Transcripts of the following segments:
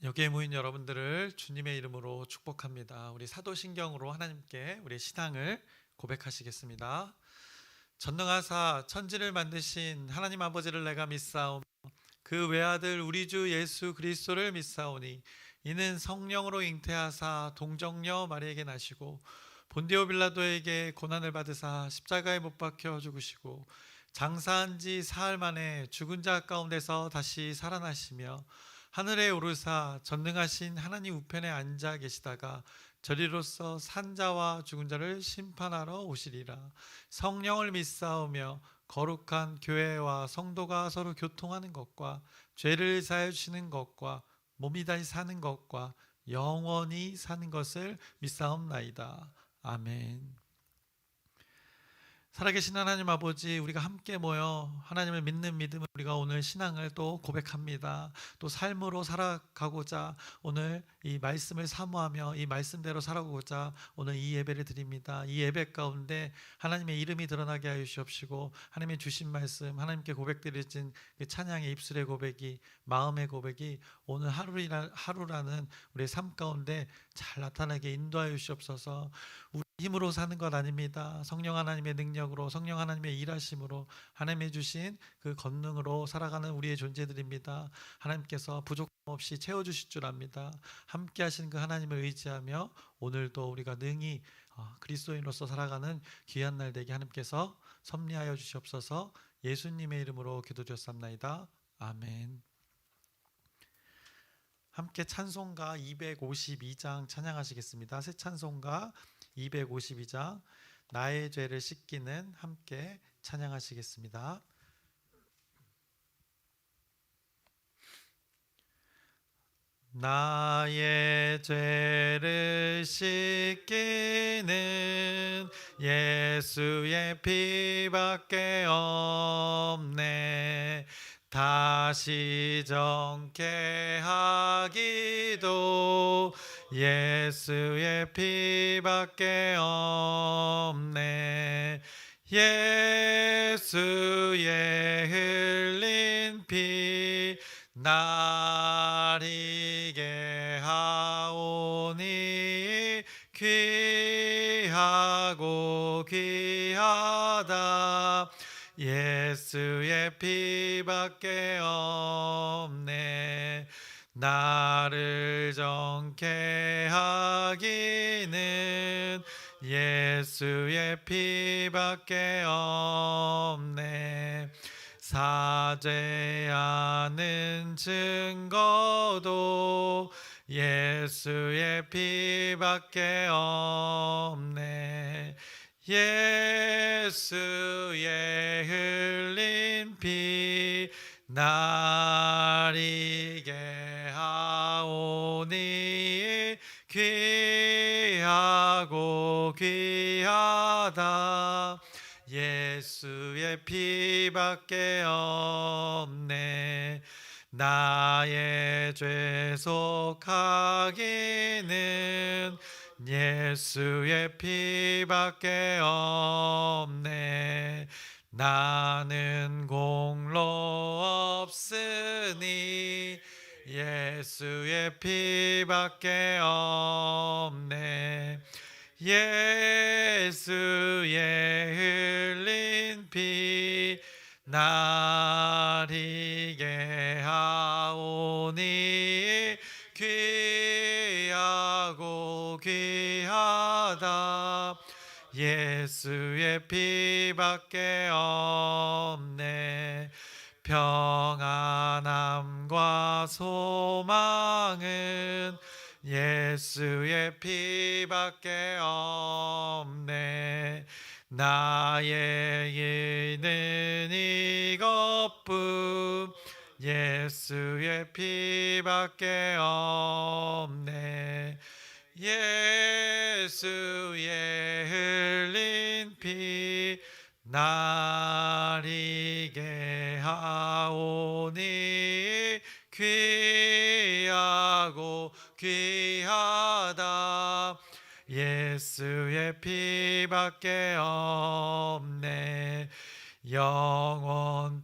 여기에 모인 여러분들을 주님의 이름으로 축복합니다. 우리 사도신경으로 하나님께 우리의 신앙을 고백하시겠습니다. 전능하사 천지를 만드신 하나님 아버지를 내가 믿사오며 그 외아들 우리 주 예수 그리스도를 믿사오니 이는 성령으로 잉태하사 동정녀 마리에게 나시고 본디오 빌라도에게 고난을 받으사 십자가에 못 박혀 죽으시고 장사한 지 사흘 만에 죽은 자 가운데서 다시 살아나시며 하늘에 오르사 전능하신 하나님 우편에 앉아 계시다가 저리로서 산자와 죽은 자를 심판하러 오시리라. 성령을 믿사오며 거룩한 교회와 성도가 서로 교통하는 것과 죄를 사하여 주시는 것과 몸이 다시 사는 것과 영원히 사는 것을 믿사옵나이다. 아멘. 살아계신 하나님 아버지, 우리가 함께 모여 하나님을 믿는 믿음을 우리가 오늘 신앙을 또 고백합니다. 또 삶으로 살아가고자 오늘 이 말씀을 사모하며 이 말씀대로 살아가고자 오늘 이 예배를 드립니다. 이 예배 가운데 하나님의 이름이 드러나게 하여 주옵시고 하나님의 주신 말씀, 하나님께 고백드려진 그 찬양의 입술의 고백이, 마음의 고백이 오늘 하루라는 우리의 삶 가운데 잘 나타나게 인도하여 주옵소서. 우리 힘으로 사는 것 아닙니다. 성령 하나님의 능력으로, 성령 하나님의 일하심으로, 하나님이 주신 그 권능으로 살아가는 우리의 존재들입니다. 하나님께서 부족함 없이 채워주실 줄 압니다. 함께 하시는 그 하나님을 의지하며 오늘도 우리가 능히 그리스도인으로서 살아가는 귀한 날 되게 하나님께서 섭리하여 주시옵소서. 예수님의 이름으로 기도드렸습니다. 아멘. 함께 찬송가 252장 찬양하시겠습니다. 새 찬송가 252장 나의 죄를 씻기는 함께 찬양하시겠습니다. 나의 죄를 씻기는 예수의 피밖에 없네. 다시 정케하기도 예수의 피밖에 없네. 예수의 흘린 피 날 이게 하오니 귀하고 귀하다. 예수의 피밖에 없네. 나를 정케 하기는 예수의 피밖에 없네. 사죄하는 증거도 예수의 피밖에 없네. 예수의 흘린 피 날 이게 하오니 귀하고 귀하다. 예수의 피밖에 없네. 나의 죄 속하기는 예수의 피밖에 없네. 나는 공로 없으니 예수의 피밖에 없네. 예수의 흘린 피 날 이게 하오니 귀하고 귀하다. 예수의 피밖에 없네. 평안함과 소망은 예수의 피밖에 없네. 나의 의는 이것뿐 예수의 피밖에 없네. 예수의 흘린 피 날 이게 하오니 귀하고 귀하다. 예수의 피밖에 없네. 영원토록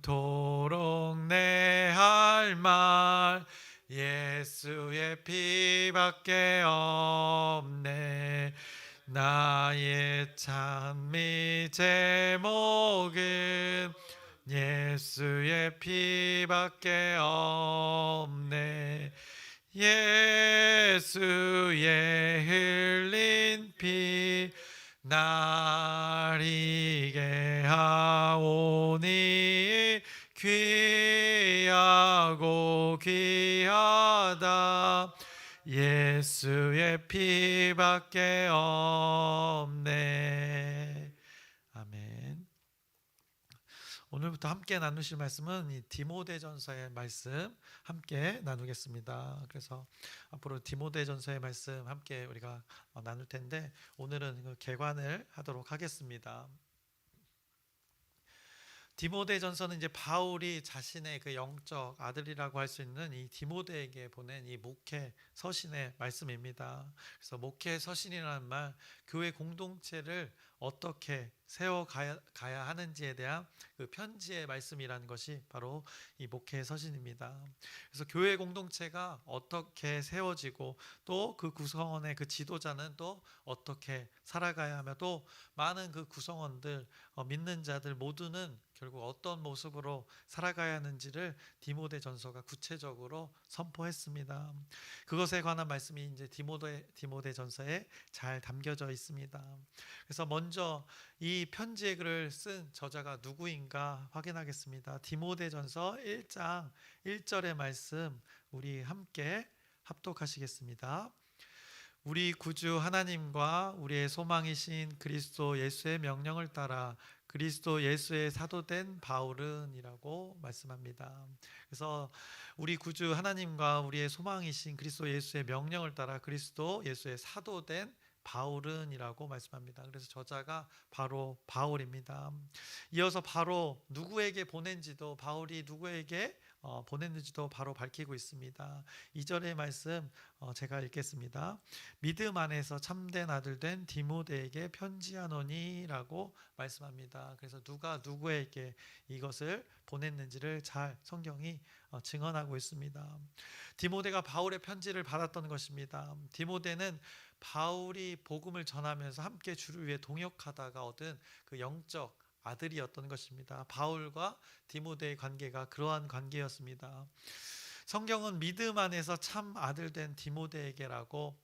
내 할 말 예수의 피밖에 없네. 나의 찬미 제목은 예수의 피밖에 없네. 예수의 흘린 피 날 이게 하오니 귀하고 귀하다. 예수의 피밖에 없네. 아멘. 오늘부터 함께 나누실 말씀은 이 디모데전서의 말씀 함께 나누겠습니다. 그래서 앞으로 디모데전서의 말씀 함께 우리가 나눌 텐데 오늘은 그 개관을 하도록 하겠습니다. 디모데전서는 이제 바울이 자신의 그 영적 아들이라고 할 수 있는 이 디모데에게 보낸 이 목회 서신의 말씀입니다. 그래서 목회 서신이라는 말, 교회 공동체를 어떻게 세워가야 하는지에 대한 그 편지의 말씀이라는 것이 바로 이 목회 서신입니다. 그래서 교회 공동체가 어떻게 세워지고 또 그 구성원의 그 지도자는 또 어떻게 살아가야 하며 또 많은 그 구성원들 믿는 자들 모두는 결국 어떤 모습으로 살아가야 하는지를 디모데전서가 구체적으로 선포했습니다. 그것에 관한 말씀이 이제 디모데전서에 잘 담겨져 있습니다. 그래서 먼저 이 편지의 글을 쓴 저자가 누구인가 확인하겠습니다. 디모데전서 1장 1절의 말씀 우리 함께 합독하시겠습니다. 우리 구주 하나님과 우리의 소망이신 그리스도 예수의 명령을 따라 그리스도 예수의 사도된 바울은이라고 말씀합니다. 그래서 우리 구주 하나님과 우리의 소망이신 그리스도 예수의 명령을 따라 그리스도 예수의 사도된 바울은이라고 말씀합니다. 그래서 저자가 바로 바울입니다. 이어서 바로 누구에게 보낸지도 바울이 누구에게 보냈는지도 바로 밝히고 있습니다. 2절의 말씀 제가 읽겠습니다. 믿음 안에서 참된 아들 된 디모데에게 편지하노니라고 말씀합니다. 그래서 누가 누구에게 이것을 보냈는지를 잘 성경이 증언하고 있습니다. 디모데가 바울의 편지를 받았던 것입니다. 디모데는 바울이 복음을 전하면서 함께 주를 위해 동역하다가 얻은 그 영적 아들이었던 것입니다. 바울과 디모데의 관계가 그러한 관계였습니다. 성경은 믿음 안에서 참 아들 된 디모데에게라고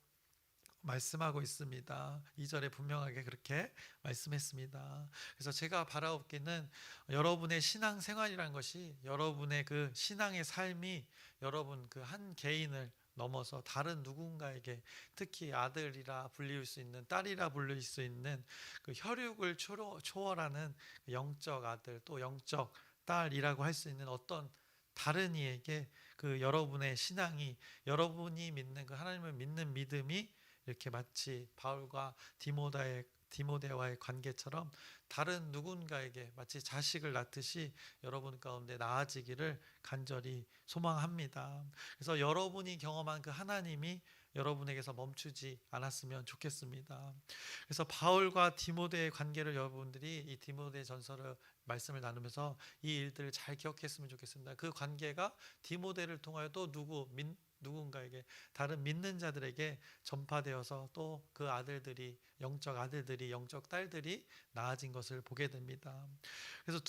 말씀하고 있습니다. 2절에 분명하게 그렇게 말씀했습니다. 그래서 제가 바라옵기는 여러분의 신앙생활이라는 것이 여러분의 그 신앙의 삶이 여러분 그 한 개인을 넘어서 다른 누군가에게 특히 아들이라 불릴 수 있는 딸이라 불릴 수 있는 그 혈육을 초월하는 영적 아들 또 영적 딸이라고 할 수 있는 어떤 다른 이에게 그 여러분의 신앙이 여러분이 믿는 그 하나님을 믿는 믿음이 이렇게 마치 바울과 디모데와의 관계처럼 다른 누군가에게 마치 자식을 낳듯이 여러분 가운데 나아지기를 간절히 소망합니다. 그래서 여러분이 경험한 그 하나님이 여러분에게서 멈추지 않았으면 좋겠습니다. 그래서 바울과 디모데의 관계를 여러분들이 이 디모데 전서를 말씀을 나누면서 이 일들을 잘 기억했으면 좋겠습니다. 그 관계가 디모데를 통하여 또 누군가에게 다른 믿는 자들에게 전파되어서 또 그 아들들이 영적 딸들이 나아진 것을 보게 됩니다. 그래서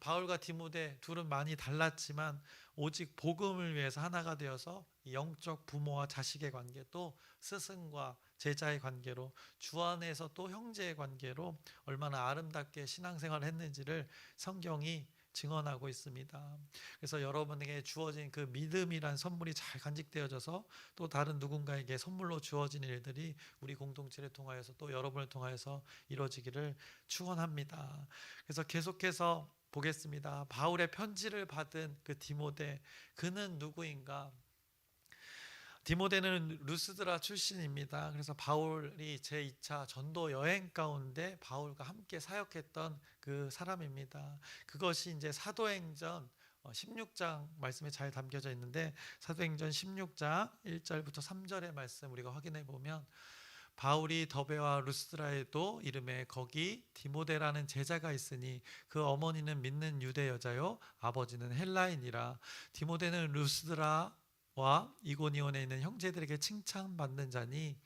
바울과 디모데 둘은 많이 달랐지만 오직 복음을 위해서 하나가 되어서 영적 부모와 자식의 관계 또 스승과 제자의 관계로 주 안에서 또 형제의 관계로 얼마나 아름답게 신앙생활을 했는지를 성경이 증언하고 있습니다. 그래서 여러분에게 주어진 그 믿음이란 선물이 잘 간직되어져서 또 다른 누군가에게 선물로 주어진 일들이 우리 공동체를 통하여서 또 여러분을 통하여서 이루어지기를 축원합니다. 그래서 계속해서 보겠습니다. 바울의 편지를 받은 그 디모데, 그는 누구인가? 디모데는 루스드라 출신입니다. 그래서 바울이 제2차 전도 여행 가운데 바울과 함께 사역했던 그 사람입니다. 그것이 이제 사도행전 16장 말씀에 잘 담겨져 있는데 사도행전 16장 1절부터 3절의 말씀 우리가 확인해 보면 바울이 더베와 루스드라에도 이름에 거기 디모데라는 제자가 있으니 그 어머니는 믿는 유대 여자요 아버지는 헬라인이라. 디모데는 루스드라 이고니온에 있는 형제들에게 칭찬받는 자니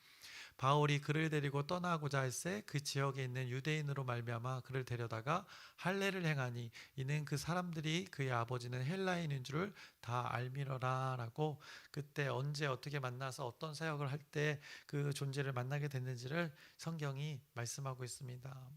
바울이 그를 데리고 떠나고자 할새 그 지역에 있는 유대인으로 말미암아 그를 데려다가 할례를 행하니 이는 그 사람들이 그의 아버지는 헬라인인 줄을 다 알미러라라고, 그때 언제 어떻게 만나서 어떤 사역을 할 때 그 존재를 만나게 됐는지를 성경이 말씀하고 있습니다.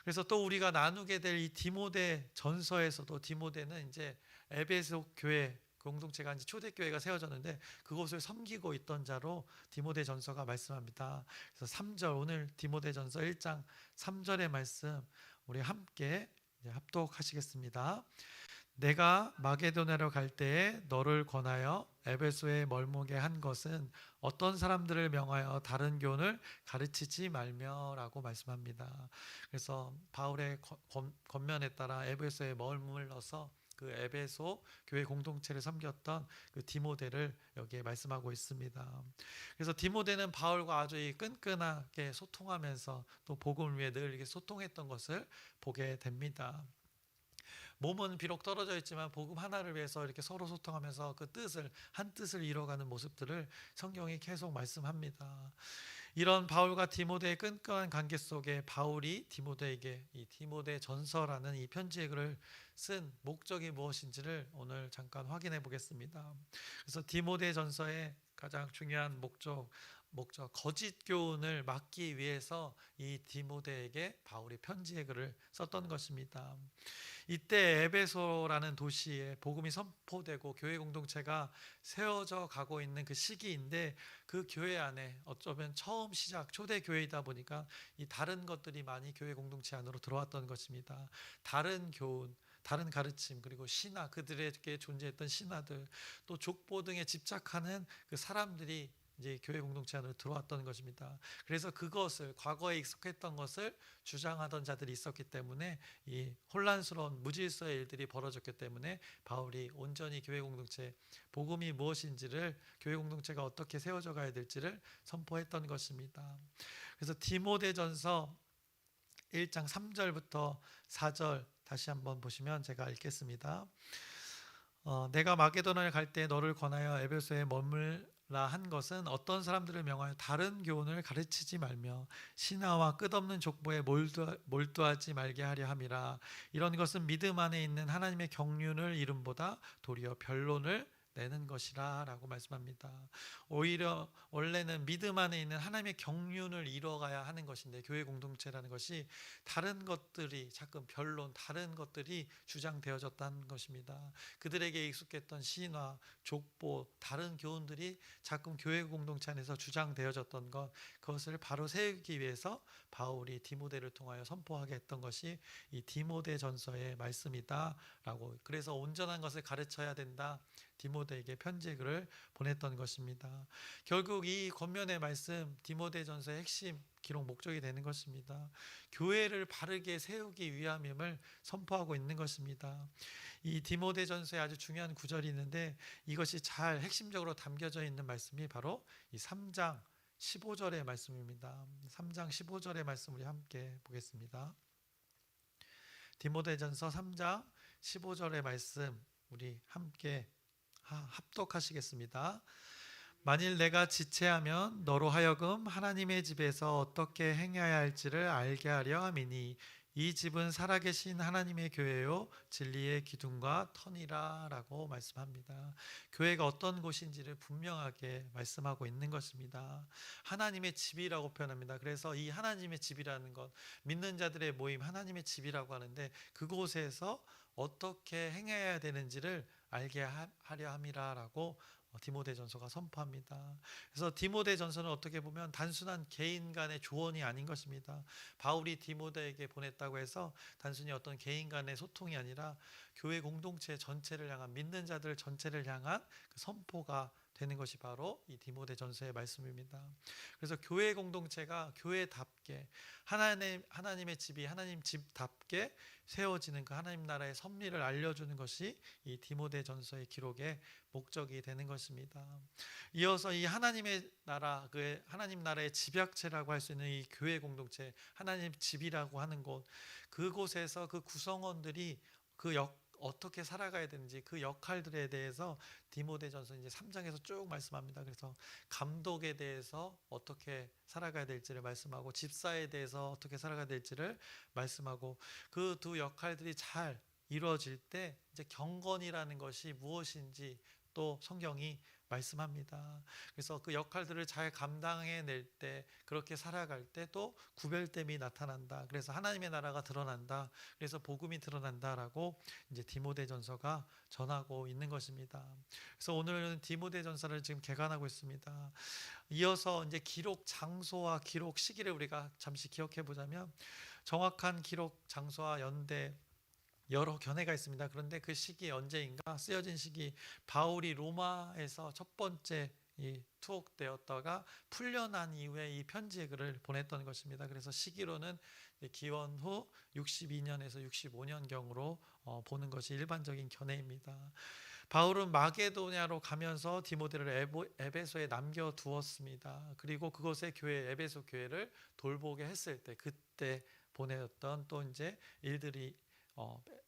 그래서 또 우리가 나누게 될 이 디모데 전서에서도 디모데는 이제 에베소 교회 공동체가 이제 초대교회가 세워졌는데 그곳을 섬기고 있던 자로 디모데 전서가 말씀합니다. 그래서 3절, 오늘 디모데 전서 1장 3절의 말씀 우리 함께 합독하시겠습니다. 내가 마게도냐로 갈 때에 너를 권하여 에베소에 멀목에 한 것은 어떤 사람들을 명하여 다른 교훈을 가르치지 말며라고 말씀합니다. 그래서 바울의 권면에 따라 에베소에 머물러서 그 에베소 교회 공동체를 섬겼던 그 디모데를 여기에 말씀하고 있습니다. 그래서 디모데는 바울과 아주 끈끈하게 소통하면서 또 복음을 위해 늘 이렇게 소통했던 것을 보게 됩니다. 몸은 비록 떨어져 있지만 복음 하나를 위해서 이렇게 서로 소통하면서 그 뜻을, 한 뜻을 이뤄가는 모습들을 성경이 계속 말씀합니다. 이런 바울과 디모데의 끈끈한 관계 속에 바울이 디모데에게 이 디모데 전서라는 이 편지의 글을 쓴 목적이 무엇인지를 오늘 잠깐 확인해 보겠습니다. 그래서 디모데 전서의 가장 중요한 목적 거짓 교훈을 막기 위해서 이 디모데에게 바울이 편지의 글을 썼던 것입니다. 이때 에베소라는 도시에 복음이 선포되고 교회 공동체가 세워져 가고 있는 그 시기인데 그 교회 안에 어쩌면 처음 시작 초대 교회이다 보니까 이 다른 것들이 많이 교회 공동체 안으로 들어왔던 것입니다. 다른 교훈, 다른 가르침, 그리고 신화, 그들에게 존재했던 신화들, 또 족보 등에 집착하는 그 사람들이 이제 교회 공동체 안으로 들어왔던 것입니다. 그래서 그것을, 과거에 익숙했던 것을 주장하던 자들이 있었기 때문에 이 혼란스러운 무질서의 일들이 벌어졌기 때문에 바울이 온전히 교회 공동체, 복음이 무엇인지를, 교회 공동체가 어떻게 세워져 가야 될지를 선포했던 것입니다. 그래서 디모데전서 1장 3절부터 4절 다시 한번 보시면 제가 읽겠습니다. 내가 마게도냐에 갈 때 너를 권하여 에베소에 머물라 한 것은 어떤 사람들을 명하여 다른 교훈을 가르치지 말며 신화와 끝없는 족보에 몰두하지 말게 하려 함이라. 이런 것은 믿음 안에 있는 하나님의 경륜을 이름보다 도리어 변론을 내는 것이라 라고 말씀합니다. 오히려 원래는 믿음 안에 있는 하나님의 경륜을 이뤄가야 하는 것인데 교회 공동체라는 것이 다른 것들이 자꾸 변론, 다른 것들이 주장되어졌다는 것입니다. 그들에게 익숙했던 신화, 족보, 다른 교훈들이 자꾸 교회 공동체 안에서 주장되어졌던 것, 그것을 바로 세우기 위해서 바울이 디모데를 통하여 선포하게 했던 것이 이 디모데 전서의 말씀이다 라고, 그래서 온전한 것을 가르쳐야 된다, 디모데에게 편지의 글을 보냈던 것입니다. 결국 이 권면의 말씀, 디모데전서의 핵심 기록 목적이 되는 것입니다. 교회를 바르게 세우기 위함임을 선포하고 있는 것입니다. 이 디모데전서에 아주 중요한 구절이 있는데 이것이 잘 핵심적으로 담겨져 있는 말씀이 바로 이 3장 15절의 말씀입니다. 3장 15절의 말씀 우리 함께 보겠습니다. 디모데전서 3장 15절의 말씀 우리 함께 합독하시겠습니다. 만일 내가 지체하면 너로 하여금 하나님의 집에서 어떻게 행해야 할지를 알게 하려 함이니 이 집은 살아계신 하나님의 교회요 진리의 기둥과 터니라 라고 말씀합니다. 교회가 어떤 곳인지를 분명하게 말씀하고 있는 것입니다. 하나님의 집이라고 표현합니다. 그래서 이 하나님의 집이라는 것, 믿는 자들의 모임, 하나님의 집이라고 하는데 그곳에서 어떻게 행해야 되는지를 알게 하려 함이라라고 디모데전서가 선포합니다. 그래서 디모데전서는 어떻게 보면 단순한 개인 간의 조언이 아닌 것입니다. 바울이 디모데에게 보냈다고 해서 단순히 어떤 개인 간의 소통이 아니라 교회 공동체 전체를 향한, 믿는 자들 전체를 향한 그 선포가 되는 것이 바로 이 디모데전서의 말씀입니다. 그래서 교회 공동체가 교회답게 하나님의 집이 하나님 집답게 세워지는 그 하나님 나라의 섭리를 알려주는 것이 이 디모데전서의 기록의 목적이 되는 것입니다. 이어서 이 하나님의 나라, 그 하나님 나라의 집약체라고 할 수 있는 이 교회 공동체, 하나님 집이라고 하는 곳, 그곳에서 그 구성원들이 그 어떻게 살아가야 되는지 그 역할들에 대해서 디모데전서 이제 3장에서 쭉 말씀합니다. 그래서 감독에 대해서 어떻게 살아가야 될지를 말씀하고 집사에 대해서 어떻게 살아가야 될지를 말씀하고 그 두 역할들이 잘 이루어질 때 이제 경건이라는 것이 무엇인지 또 성경이 말씀합니다. 그래서 그 역할들을 잘 감당해낼 때 그렇게 살아갈 때 또 구별됨이 나타난다. 그래서 하나님의 나라가 드러난다. 그래서 복음이 드러난다라고 이제 디모데전서가 전하고 있는 것입니다. 그래서 오늘은 디모데전서를 지금 개관하고 있습니다. 이어서 이제 기록 장소와 기록 시기를 우리가 잠시 기억해 보자면 정확한 기록 장소와 연대 여러 견해가 있습니다. 그런데 그 시기 언제인가 쓰여진 시기 바울이 로마에서 첫 번째 투옥되었다가 풀려난 이후에 이 편지의 글을 보냈던 것입니다. 그래서 시기로는 기원 후 62년에서 65년경으로 보는 것이 일반적인 견해입니다. 바울은 마게도냐로 가면서 디모데를 에베소에 남겨두었습니다. 그리고 그곳의 교회 에베소 교회를 돌보게 했을 때 그때 보내었던 또 이제 일들이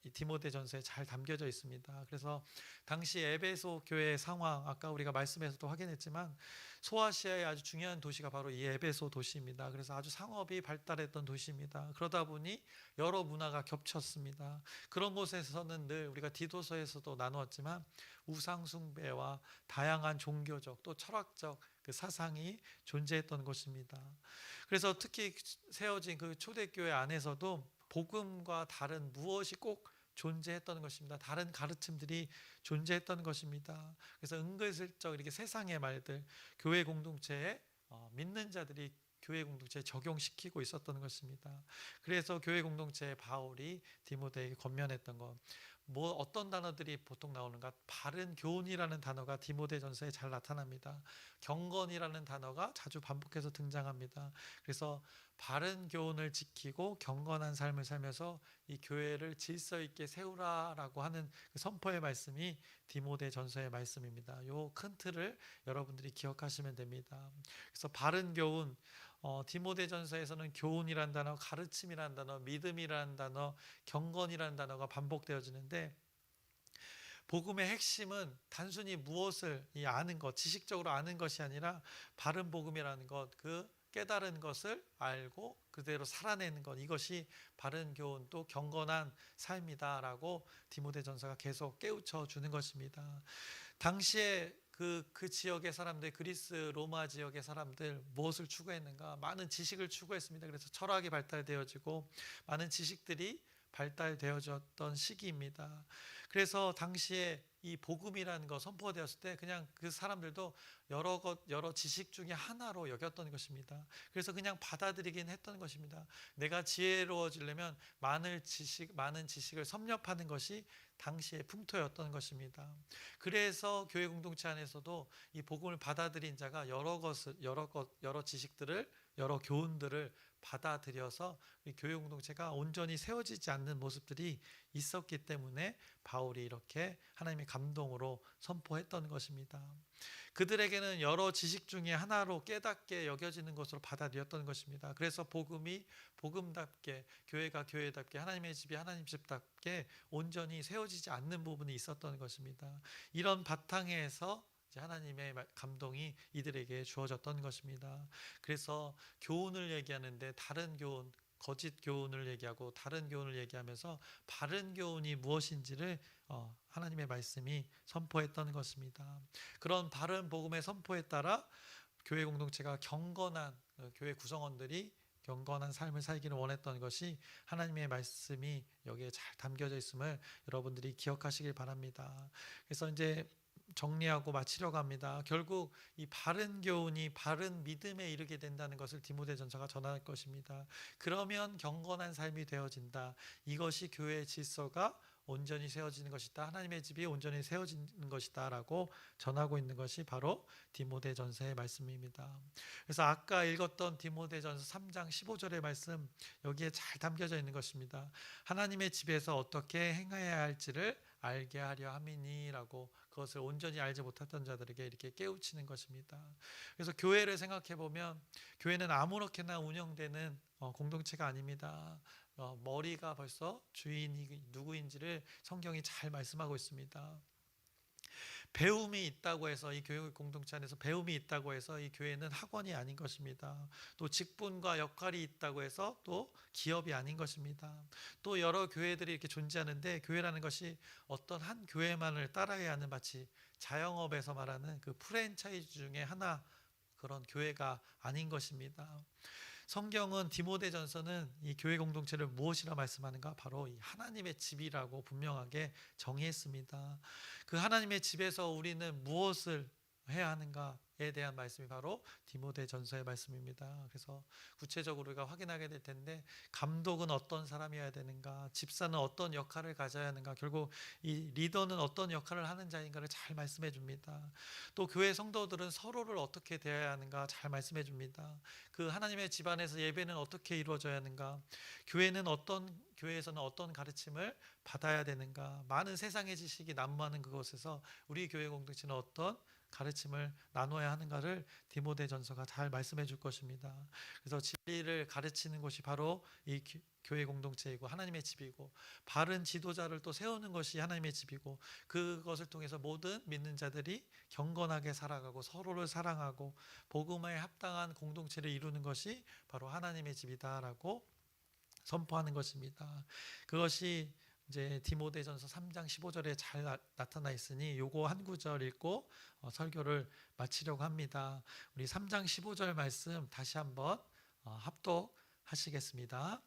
이 디모데전서에 잘 담겨져 있습니다. 그래서 당시 에베소 교회의 상황 아까 우리가 말씀에서도 확인했지만 소아시아의 아주 중요한 도시가 바로 이 에베소 도시입니다. 그래서 아주 상업이 발달했던 도시입니다. 그러다 보니 여러 문화가 겹쳤습니다. 그런 곳에서는 늘 우리가 디도서에서도 나누었지만 우상 숭배와 다양한 종교적 또 철학적 그 사상이 존재했던 곳입니다. 그래서 특히 세워진 그 초대교회 안에서도 복음과 다른 무엇이 꼭 존재했던 것입니다. 다른 가르침들이 존재했던 것입니다. 그래서 은근슬쩍 이렇게 세상의 말들 교회 공동체에 믿는 자들이 교회 공동체에 적용시키고 있었던 것입니다. 그래서 교회 공동체에 바울이 디모데에게 권면했던 것 어떤 단어들이 보통 나오는가? 바른 교훈이라는 단어가 디모데전서에 잘 나타납니다. 경건이라는 단어가 자주 반복해서 등장합니다. 그래서 바른 교훈을 지키고 경건한 삶을 살면서 이 교회를 질서 있게 세우라라고 하는 그 선포의 말씀이 디모데전서의 말씀입니다. 요 큰 틀을 여러분들이 기억하시면 됩니다. 그래서 바른 교훈 디모데전서에서는 교훈이라는 단어, 가르침이라는 단어, 믿음이라는 단어, 경건이라는 단어가 반복되어지는데 복음의 핵심은 단순히 무엇을 아는 것, 지식적으로 아는 것이 아니라 바른 복음이라는 것, 그 깨달은 것을 알고 그대로 살아내는 것, 이것이 바른 교훈 또 경건한 삶이다라고 디모데전서가 계속 깨우쳐 주는 것입니다. 당시에 그 지역의 사람들, 그리스 로마 지역의 사람들 무엇을 추구했는가? 많은 지식을 추구했습니다. 그래서 철학이 발달되어지고 많은 지식들이 발달되어졌던 시기입니다. 그래서 당시에 이 복음이라는 거 선포되었을 때 그냥 그 사람들도 여러 지식 중에 하나로 여겼던 것입니다. 그래서 그냥 받아들이긴 했던 것입니다. 내가 지혜로워지려면 많은 지식을 섭렵하는 것이 당시의 풍토였던 것입니다. 그래서 교회 공동체 안에서도 이 복음을 받아들인 자가 여러 지식들을 여러 교훈들을 받아들여서 교회 공동체가 온전히 세워지지 않는 모습들이 있었기 때문에 바울이 이렇게 하나님의 감동으로 선포했던 것입니다. 그들에게는 여러 지식 중에 하나로 깨닫게 여겨지는 것으로 받아들였던 것입니다. 그래서 복음이 복음답게, 교회가 교회답게, 하나님의 집이 하나님 집답게 온전히 세워지지 않는 부분이 있었던 것입니다. 이런 바탕에서 하나님의 감동이 이들에게 주어졌던 것입니다. 그래서 교훈을 얘기하는데 다른 교훈, 거짓 교훈을 얘기하고 다른 교훈을 얘기하면서 바른 교훈이 무엇인지를 하나님의 말씀이 선포했던 것입니다. 그런 바른 복음의 선포에 따라 교회 공동체가 경건한 교회 구성원들이 경건한 삶을 살기를 원했던 것이 하나님의 말씀이 여기에 잘 담겨져 있음을 여러분들이 기억하시길 바랍니다. 그래서 이제 정리하고 마치려고 합니다. 결국 이 바른 교훈이 바른 믿음에 이르게 된다는 것을 디모데전서가 전할 것입니다. 그러면 경건한 삶이 되어진다. 이것이 교회의 질서가 온전히 세워지는 것이다. 하나님의 집이 온전히 세워지는 것이다 라고 전하고 있는 것이 바로 디모데전서의 말씀입니다. 그래서 아까 읽었던 디모데전서 3장 15절의 말씀 여기에 잘 담겨져 있는 것입니다. 하나님의 집에서 어떻게 행해야 할지를 알게 하려 함이니라고 그것을 온전히 알지 못했던 자들에게 이렇게 깨우치는 것입니다. 그래서 교회를 생각해 보면 교회는 아무렇게나 운영되는 공동체가 아닙니다. 머리가 벌써 주인이 누구인지를 성경이 잘 말씀하고 있습니다. 배움이 있다고 해서 이 교회 공동체 안에서 배움이 있다고 해서 이 교회는 학원이 아닌 것입니다. 또 직분과 역할이 있다고 해서 또 기업이 아닌 것입니다. 또 여러 교회들이 이렇게 존재하는데 교회라는 것이 어떤 한 교회만을 따라야 하는 마치 자영업에서 말하는 그 프랜차이즈 중에 하나 그런 교회가 아닌 것입니다. 성경은 디모데전서는 이 교회 공동체를 무엇이라 말씀하는가? 바로 이 하나님의 집이라고 분명하게 정의했습니다. 그 하나님의 집에서 우리는 무엇을 해야 하는가에 대한 말씀이 바로 디모데전서의 말씀입니다. 그래서 구체적으로 우리가 확인하게 될 텐데, 감독은 어떤 사람이어야 되는가, 집사는 어떤 역할을 가져야 하는가, 결국 이 리더는 어떤 역할을 하는 자인가를 잘 말씀해 줍니다. 또 교회 성도들은 서로를 어떻게 대해야 하는가 잘 말씀해 줍니다. 그 하나님의 집안에서 예배는 어떻게 이루어져야 하는가, 교회에서는 어떤 가르침을 받아야 되는가, 많은 세상의 지식이 난무하는 그곳에서 우리 교회 공동체는 어떤 가르침을 나눠야 하는가를 디모데전서가 잘 말씀해 줄 것입니다. 그래서 진리를 가르치는 것이 바로 이 교회 공동체이고 하나님의 집이고, 바른 지도자를 또 세우는 것이 하나님의 집이고, 그것을 통해서 모든 믿는 자들이 경건하게 살아가고 서로를 사랑하고 복음에 합당한 공동체를 이루는 것이 바로 하나님의 집이다라고 선포하는 것입니다. 그것이 이제 디모데전서 3장 15절에 잘 나타나 있으니 요거 한 구절 읽고 설교를 마치려고 합니다. 우리 3장 15절 말씀 다시 한번 합독하시겠습니다.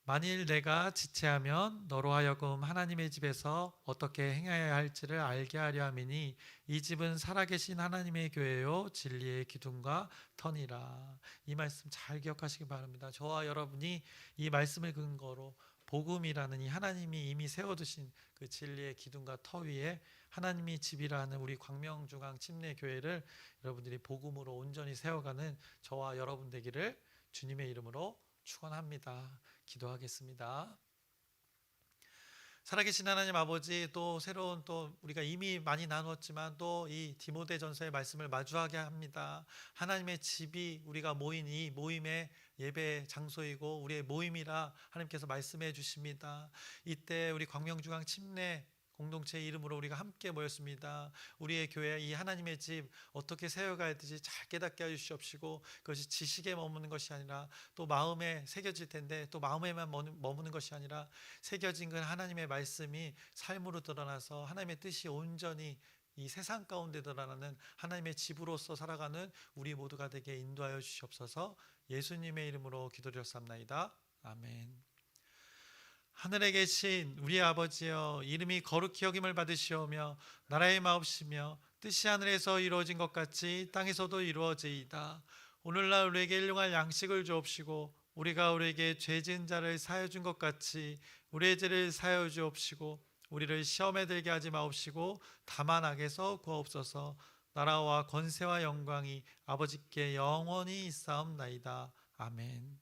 만일 내가 지체하면 너로 하여금 하나님의 집에서 어떻게 행해야 할지를 알게 하려 함이니 이 집은 살아계신 하나님의 교회요 진리의 기둥과 터니라. 이 말씀 잘 기억하시기 바랍니다. 저와 여러분이 이 말씀을 근거로 복음이라는 이 하나님이 이미 세워두신 그 진리의 기둥과 터 위에 하나님이 집이라는 우리 광명중앙 침례교회를 여러분들이 복음으로 온전히 세워가는 저와 여러분 되기를 주님의 이름으로 축원합니다. 기도하겠습니다. 살아계신 하나님 아버지, 또 새로운 또 우리가 이미 많이 나누었지만 또 이 디모데전서의 말씀을 마주하게 합니다. 하나님의 집이 우리가 모인 이 모임의 예배 장소이고 우리의 모임이라 하나님께서 말씀해 주십니다. 이때 우리 광명중앙 침례 공동체의 이름으로 우리가 함께 모였습니다. 우리의 교회 이 하나님의 집 어떻게 세워가야 되지 잘 깨닫게 해주시옵시고, 그것이 지식에 머무는 것이 아니라 또 마음에 새겨질 텐데, 또 마음에만 머무는 것이 아니라 새겨진 그 하나님의 말씀이 삶으로 드러나서 하나님의 뜻이 온전히 이 세상 가운데 드러나는 하나님의 집으로서 살아가는 우리 모두가 되게 인도하여 주시옵소서. 예수님의 이름으로 기도드렸사옵나이다. 아멘. 하늘에 계신 우리 아버지여, 이름이 거룩히 여김을 받으시오며 나라의 마옵시며 뜻이 하늘에서 이루어진 것 같이 땅에서도 이루어지이다. 오늘날 우리에게 일용할 양식을 주옵시고 우리가 우리에게 죄 지은 자를 사하여 준 것 같이 우리의 죄를 사하여 주옵시고 우리를 시험에 들게 하지 마옵시고 다만 악에서 구하옵소서. 나라와 권세와 영광이 아버지께 영원히 있사옵나이다. 아멘.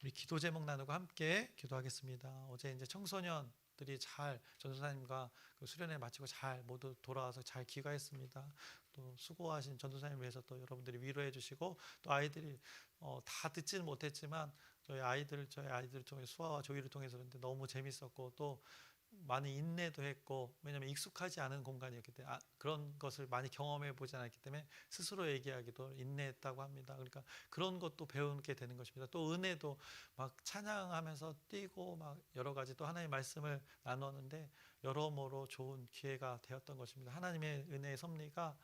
우리 기도 제목 나누고 함께 기도하겠습니다. 어제 이제 청소년들이 잘 전도사님과 그 수련회 마치고 잘 모두 돌아와서 잘 귀가했습니다. 또 수고하신 전도사님 위해서 또 여러분들이 위로해 주시고, 또 아이들이 다 듣지는 못했지만 저희 아이들 통해 수화와 조의를 통해서 그런데 너무 재밌었고 또 많이 인내도 했고, 왜냐하면 익숙하지 않은 공간이었기 때문에 그런 것을 많이 경험해 보지 않았기 때문에 스스로 얘기하기도 인내했다고 합니다. 그러니까 그런 것도 배우게 되는 것입니다. 또 은혜도 막 찬양하면서 뛰고 막 여러 가지 또 하나님의 말씀을 나눴는데 여러모로 좋은 기회가 되었던 것입니다. 하나님의 은혜의 섭리가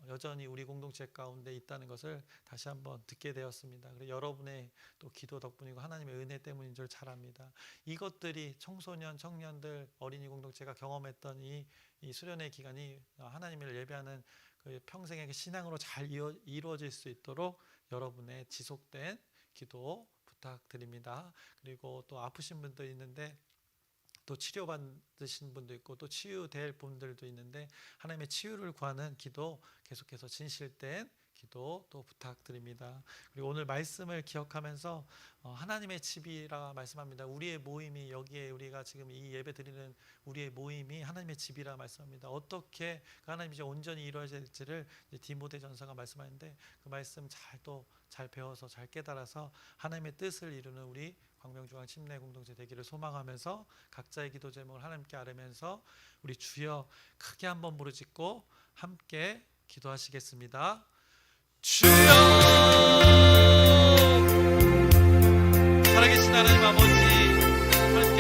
여전히 우리 공동체 가운데 있다는 것을 다시 한번 듣게 되었습니다. 그리고 여러분의 또 기도 덕분이고 하나님의 은혜 때문인 줄 잘 압니다. 이것들이 청소년, 청년들, 어린이 공동체가 경험했던 이 수련의 기간이 하나님을 예배하는 그 평생의 신앙으로 잘 이루어질 수 있도록 여러분의 지속된 기도 부탁드립니다. 그리고 또 아프신 분도 있는데 또 치료받으신 분도 있고 또 치유될 분들도 있는데 하나님의 치유를 구하는 기도 계속해서 진실된 기도 또 부탁드립니다. 그리고 오늘 말씀을 기억하면서 하나님의 집이라 말씀합니다. 우리의 모임이 여기에 우리가 지금 이 예배 드리는 우리의 모임이 하나님의 집이라 말씀합니다. 어떻게 하나님이 이제 온전히 이루어질지를 디모데전서가 말씀하는데 그 말씀 잘 배워서 잘 깨달아서 하나님의 뜻을 이루는 우리 광명중앙 침례 공동체 되기를 소망하면서 각자의 기도 제목을 하나님께 아뢰면서 우리 주여 크게 한번 부르짖고 함께 기도하시겠습니다. 주여, 살아계신 하나님 아버지,